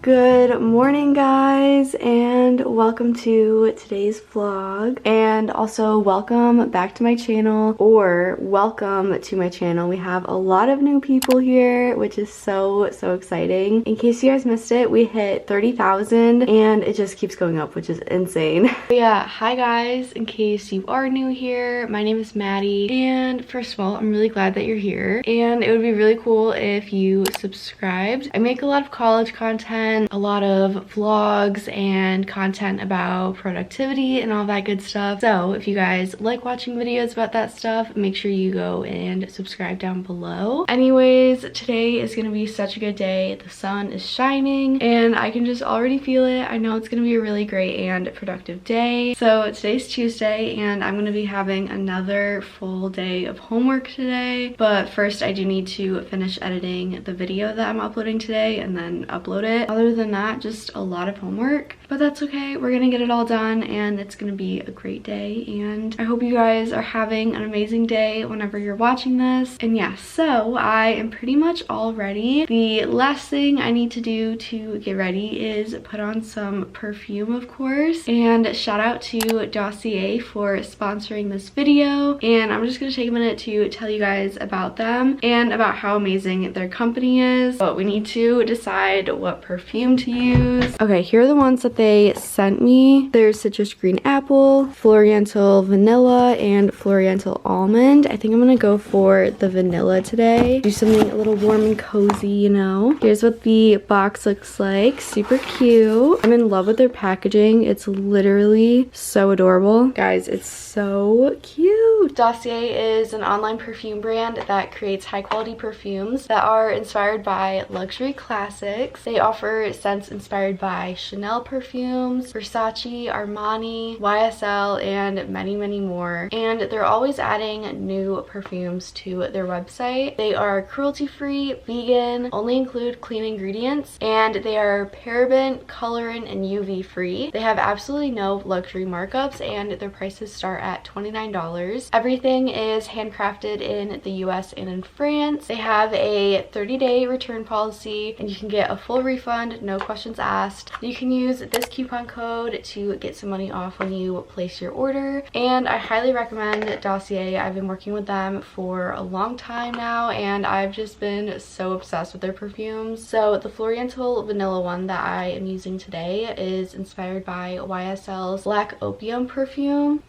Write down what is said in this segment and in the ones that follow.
Good morning, guys, and welcome to today's vlog, and also welcome back to my channel, or welcome to my channel. We have a lot of new people here, which is so exciting. In case you guys missed it, we hit 30,000 and it just keeps going up, which is insane. But yeah, hi guys, in case you are new here, my name is Maddie, and first of all, I'm really glad that you're here, and it would be really cool if you subscribed. I make a lot of college content, a lot of vlogs and content about productivity and all that good stuff. So if you guys like watching videos about that stuff, make sure you go and subscribe down below. Anyways, today is gonna be such a good day. The sun is shining and I can just already feel it. I know it's gonna be a really great and productive day. So today's Tuesday and I'm gonna be having another full day of homework today. But first I do need to finish editing the video that I'm uploading today and then upload it. Other than that, just a lot of homework, but that's okay. We're gonna get it all done and it's gonna be a great day, and I hope you guys are having an amazing day whenever you're watching this. And yeah, so I am pretty much all ready. The last thing I need to do to get ready is put on some perfume, of course, and shout out to Dossier for sponsoring this video. And I'm just gonna take a minute to tell you guys about them and about how amazing their company is. But we need to decide what perfume to use. Okay, here are the ones that they sent me. There's citrus green apple, floriental vanilla, and floriental almond. I think I'm gonna go for the vanilla today. Do something a little warm and cozy, you know. Here's what the box looks like. Super cute. I'm in love with their packaging. It's literally so adorable. Guys, it's so cute. Dossier is an online perfume brand that creates high quality perfumes that are inspired by luxury classics. They offer scents inspired by Chanel perfumes, Versace, Armani, YSL, and many more. And they're always adding new perfumes to their website. They are cruelty-free, vegan, only include clean ingredients, and they are paraben, colorant, and UV free. They have absolutely no luxury markups, and their prices start at $29. Everything is handcrafted in the US and in France. They have a 30-day return policy, and you can get a full refund, no questions asked. You can use this coupon code to get some money off when you place your order, and I highly recommend Dossier. I've been working with them for a long time now and I've just been so obsessed with their perfumes. So the Floriental vanilla one that I am using today is inspired by YSL's Black Opium perfume.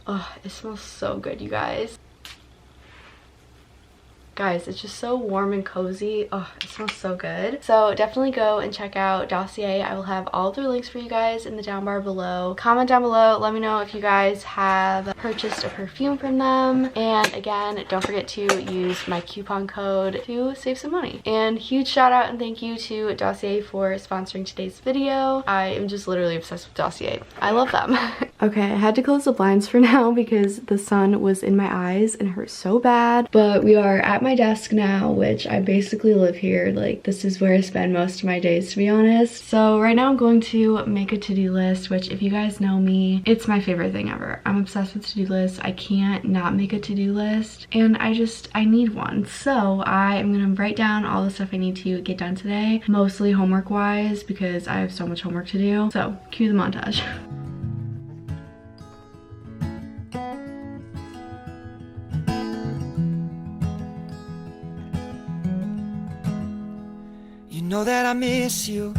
Oh, it smells so good, you guys. Guys, it's just so warm and cozy. Oh, it smells so good. So definitely go and check out Dossier. I will have all of their links for you guys in the down bar below. Comment down below, let me know if you guys have purchased a perfume from them. And again, don't forget to use my coupon code to save some money. And huge shout out and thank you to Dossier for sponsoring today's video. I am just literally obsessed with Dossier. I love them. Okay, I had to close the blinds for now because the sun was in my eyes and it hurt so bad. But we are at my desk now, which I basically live here. Like, this is where I spend most of my days, to be honest. So right now I'm going to make a to-do list, which if you guys know me, it's my favorite thing ever. I'm obsessed with to-do lists. I can't not make a to-do list, and I need one. So I am gonna write down all the stuff I need to get done today, mostly homework wise because I have so much homework to do. So cue the montage. Know that I miss you,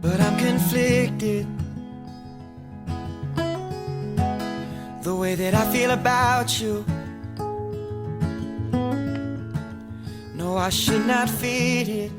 but I'm conflicted. The way that I feel about you, no, I should not feed it.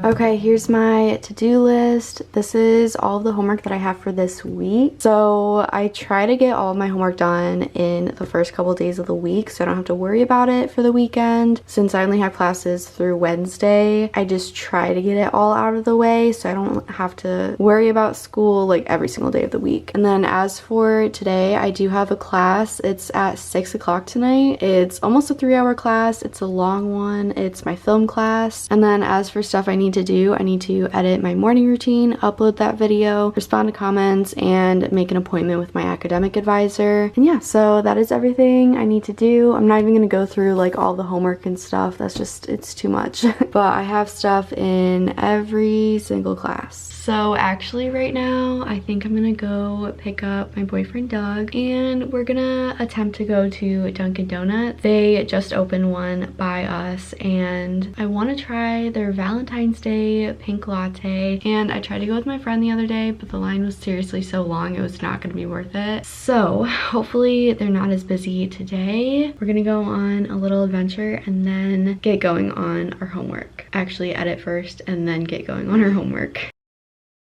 Okay, here's my to-do list. This is all of the homework that I have for this week. So I try to get all of my homework done in the first couple days of the week so I don't have to worry about it for the weekend. Since I only have classes through Wednesday, I just try to get it all out of the way so I don't have to worry about school like every single day of the week. And then as for today, I do have a class. It's at 6 o'clock tonight. It's almost a 3-hour class. It's a long one. It's my film class. And then as for stuff I need need to do. I need to edit my morning routine, upload that video, respond to comments, and make an appointment with my academic advisor. And yeah, so that is everything I need to do. I'm not even gonna go through like all the homework and stuff. That's just, it's too much. But I have stuff in every single class. So actually right now, I think I'm gonna go pick up my boyfriend Doug, and we're gonna attempt to go to Dunkin' Donuts. They just opened one by us, and I wanna try their Valentine's Day pink latte. And I tried to go with my friend the other day, but the line was seriously so long, it was not gonna be worth it. So hopefully they're not as busy today. We're gonna go on a little adventure and then get going on our homework. Actually edit first and then get going on our homework.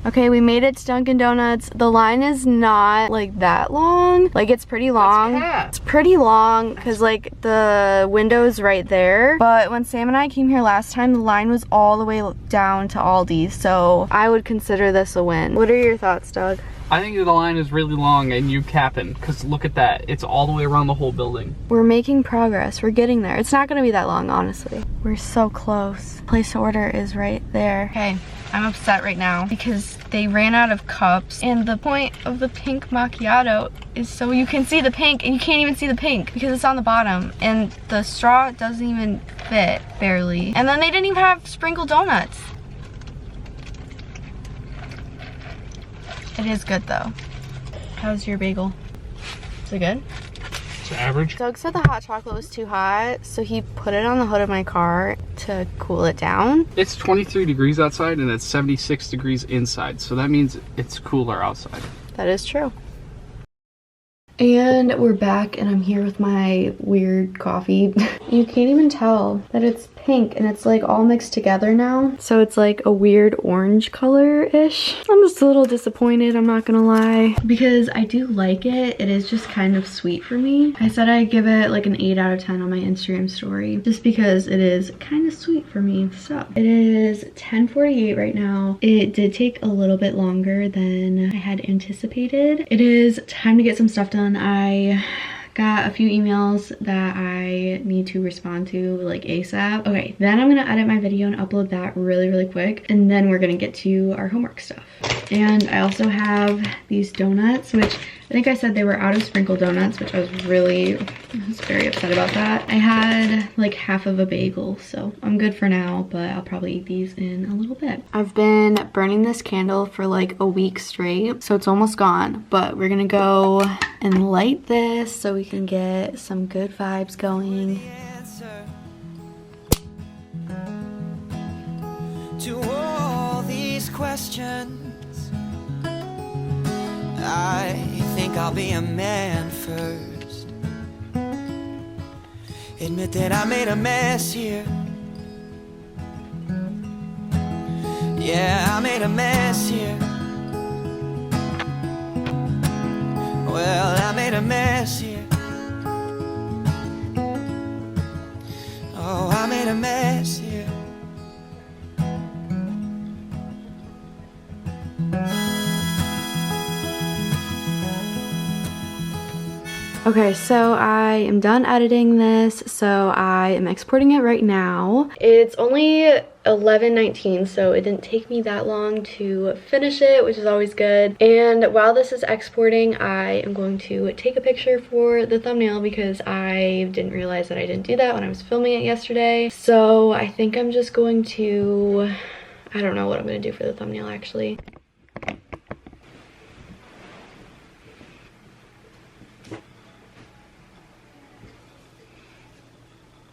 Okay, we made it to Dunkin' Donuts. The line is not like that long. Like, it's pretty long. It's pretty long because like the window's right there. But when Sam and I came here last time, the line was all the way down to Aldi's. So I would consider this a win. What are your thoughts, Doug? I think the line is really long and you capping, because look at that. It's all the way around the whole building. We're making progress. We're getting there. It's not going to be that long, honestly. We're so close. Place to order is right there. Okay, I'm upset right now because they ran out of cups, and the point of the pink macchiato is so you can see the pink, and you can't even see the pink because it's on the bottom, and the straw doesn't even fit, barely. And then they didn't even have sprinkled donuts. It is good though. How's your bagel? Is it good? It's average. Doug said the hot chocolate was too hot, so he put it on the hood of my car to cool it down. It's 23 degrees outside and it's 76 degrees inside, so that means it's cooler outside. That is true. And we're back, and I'm here with my weird coffee. You can't even tell that it's pink, and it's like all mixed together now. So it's like a weird orange color-ish. I'm just a little disappointed, I'm not gonna lie. Because I do like it. It is just kind of sweet for me. I said I'd give it like an 8 out of 10 on my Instagram story, just because it is kind of sweet for me. So it is 10:48 right now. It did take a little bit longer than I had anticipated. It is time to get some stuff done. I got a few emails that I need to respond to like ASAP. Okay, then I'm gonna edit my video and upload that really quick, and then we're gonna get to our homework stuff. And I also have these donuts, which I think I said they were out of sprinkle donuts, which I was very upset about that. I had like half of a bagel, so I'm good for now, but I'll probably eat these in a little bit. I've been burning this candle for like a week straight, so it's almost gone, but we're gonna go and light this so we can get some good vibes going. To all these questions, I think I'll be a man first. Admit that I made a mess here. Yeah, I made a mess here. Well, I made a mess here. Oh, I made a mess here. Okay, so I am done editing this, so I am exporting it right now. It's only 11:19, so it didn't take me that long to finish it, which is always good. And while this is exporting, I am going to take a picture for the thumbnail because I didn't realize that I didn't do that when I was filming it yesterday. So I think I'm just going to, I don't know what I'm going to do for the thumbnail actually.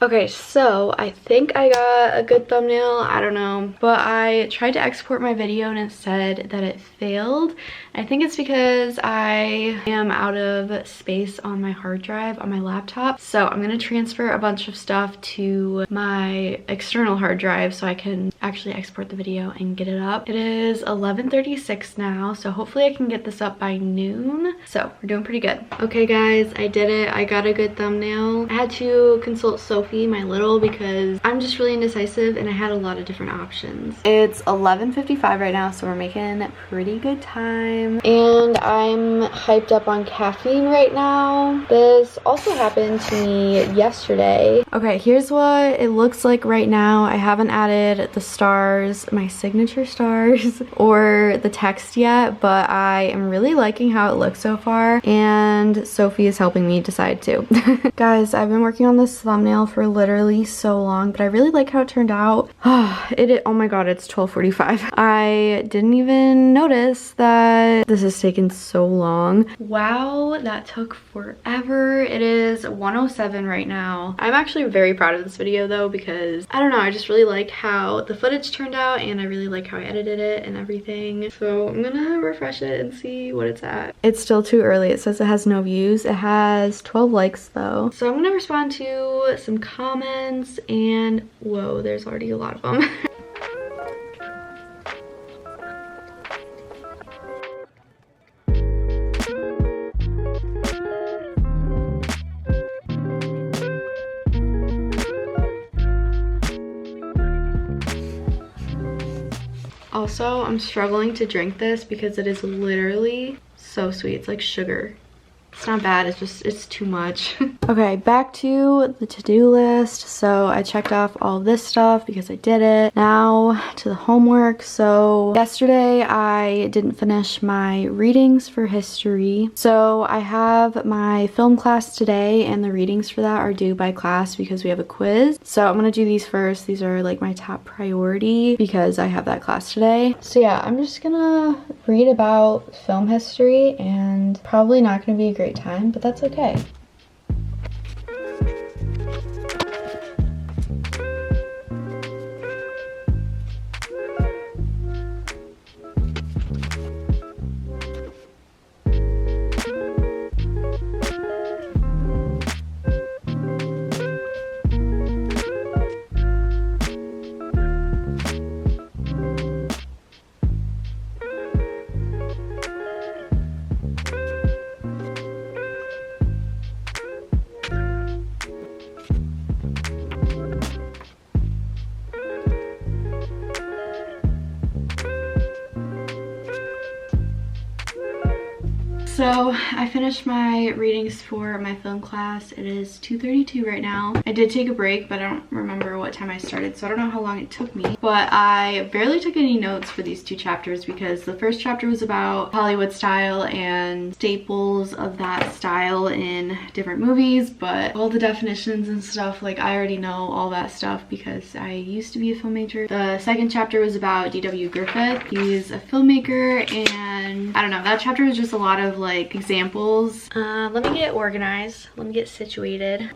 Okay, so I think I got a good thumbnail, I don't know, but I tried to export my video and it said that it failed. I think it's because I am out of space on my hard drive on my laptop, so I'm gonna transfer a bunch of stuff to my external hard drive so I can actually export the video and get it up. It is 11:36 now, so hopefully I can get this up by noon, so we're doing pretty good. Okay guys, I did it. I got a good thumbnail. I had to consult Sophie Sophie, my little, because I'm just really indecisive and I had a lot of different options. It's 11:55 right now, so we're making pretty good time. And I'm hyped up on caffeine right now. This also happened to me yesterday. Okay, here's what it looks like right now. I haven't added the stars, my signature stars, or the text yet, but I am really liking how it looks so far, and Sophie is helping me decide too. Guys, I've been working on this thumbnail for literally so long, but I really like how it turned out. Oh my god, it's 12:45. I didn't even notice that this has taken so long. Wow, that took forever. It is 1:07 right now. I'm actually very proud of this video though, because I don't know, I just really like how the footage turned out, and I really like how I edited it and everything. So I'm gonna refresh it and see what it's at. It's still too early. It says it has no views. It has 12 likes though. So I'm gonna respond to some comments, and whoa, there's already a lot of them. Also, I'm struggling to drink this because it is literally so sweet. It's like sugar. It's not bad, it's too much. Okay, back to the to-do list. So I checked off all of this stuff because I did it. Now to the homework. So yesterday I didn't finish my readings for history. So I have my film class today, and the readings for that are due by class because we have a quiz. So I'm gonna do these first. These are like my top priority because I have that class today. So yeah, I'm just gonna read about film history, and probably not gonna be a great time, but that's okay. So I finished my readings for my film class. It is 2:32 right now. I did take a break, but I don't remember what time I started, so I don't know how long it took me. But I barely took any notes for these two chapters because the first chapter was about Hollywood style and staples of that style in different movies, but all the definitions and stuff, like I already know all that stuff because I used to be a film major. The second chapter was about D.W. Griffith. He's a filmmaker, and I don't know, that chapter was just a lot of like examples. Let me get organized. Let me get situated.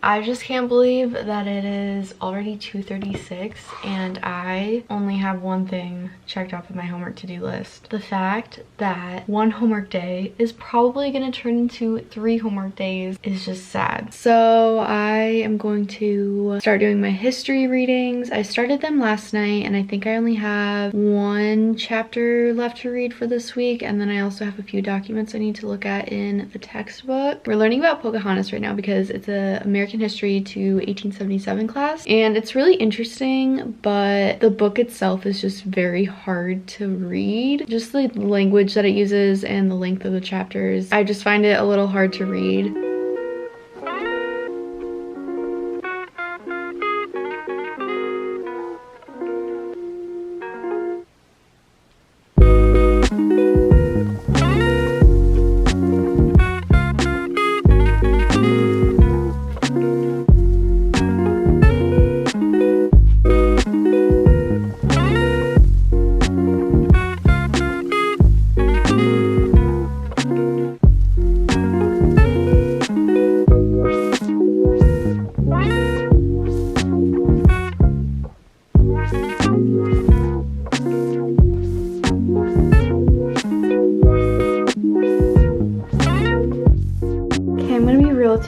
I just can't believe that it is already 2:36 and I only have one thing checked off of my homework to-do list. The fact that one homework day is probably gonna turn into 3 homework days is just sad. So I am going to start doing my history readings. I started them last night, and I think I only have 1 chapter left to read for this week, and then I also have a few documents I need to look at in the textbook. We're learning about Pocahontas right now because it's an American history to 1877 class, and it's really interesting, but the book itself is just very hard to read. Just the language that it uses and the length of the chapters, I just find it a little hard to read.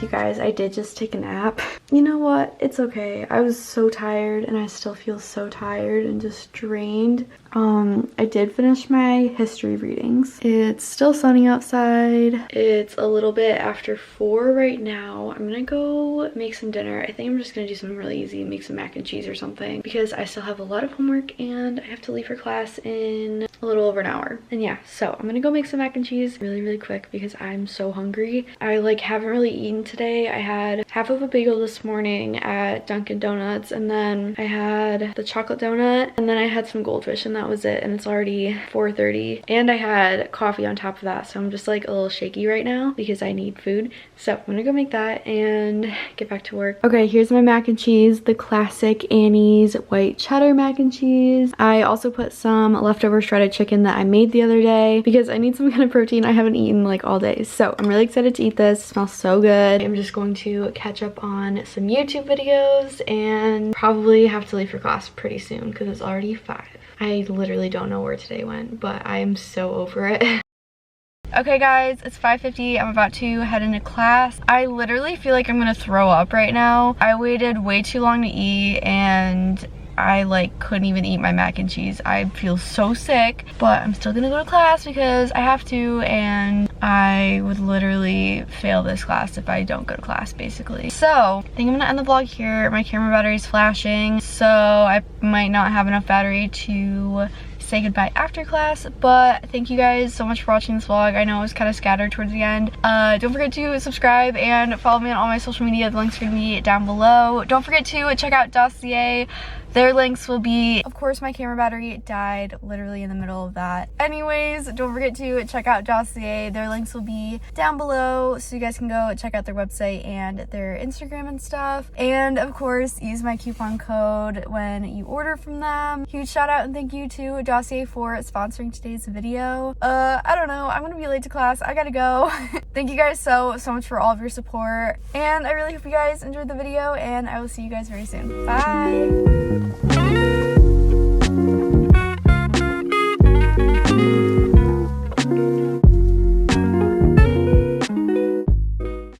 You guys, I did just take a nap. you know what? It's okay. I was so tired and I still feel so tired and just drained. I did finish my history readings. It's still sunny outside. It's a little bit after 4 right now. I'm gonna go make some dinner. I think I'm just gonna do something really easy, make some mac and cheese or something, because I still have a lot of homework and I have to leave for class in a little over an hour. And yeah, so I'm gonna go make some mac and cheese really quick because I'm so hungry. I like haven't really eaten today. I had half of a bagel this morning at Dunkin' Donuts, and then I had the chocolate donut, and then I had some goldfish, and that was it. And it's already 4:30, and I had coffee on top of that, so I'm just like a little shaky right now because I need food. So I'm gonna go make that and get back to work. Okay, here's my mac and cheese, the classic Annie's white cheddar mac and cheese. I also put some leftover shredded chicken that I made the other day because I need some kind of protein. I haven't eaten like all day, so I'm really excited to eat this. It smells so good. I'm just going to catch up on some YouTube videos and probably have to leave for class pretty soon because it's already 5. I literally don't know where today went, but I am so over it. Okay guys, it's 5:50. I'm about to head into class. I literally feel like I'm gonna throw up right now. I waited way too long to eat and I like couldn't even eat my mac and cheese. I feel so sick, but I'm still gonna go to class because I have to, and I would literally fail this class if I don't go to class basically. So I think I'm gonna end the vlog here. My camera battery is flashing, so I might not have enough battery to say goodbye after class, but thank you guys so much for watching this vlog. I know it was kind of scattered towards the end. Don't forget to subscribe and follow me on all my social media. The links are gonna be down below. Don't forget to check out Dossier. Their links will be, of course, my camera battery died literally in the middle of that. Anyways, don't forget to check out Dossier. Their links will be down below so you guys can go check out their website and their Instagram and stuff. And of course, use my coupon code when you order from them. Huge shout out and thank you to Dossier for sponsoring today's video. I don't know, I'm gonna be late to class. I gotta go. Thank you guys so much for all of your support. And I really hope you guys enjoyed the video, and I will see you guys very soon. Bye.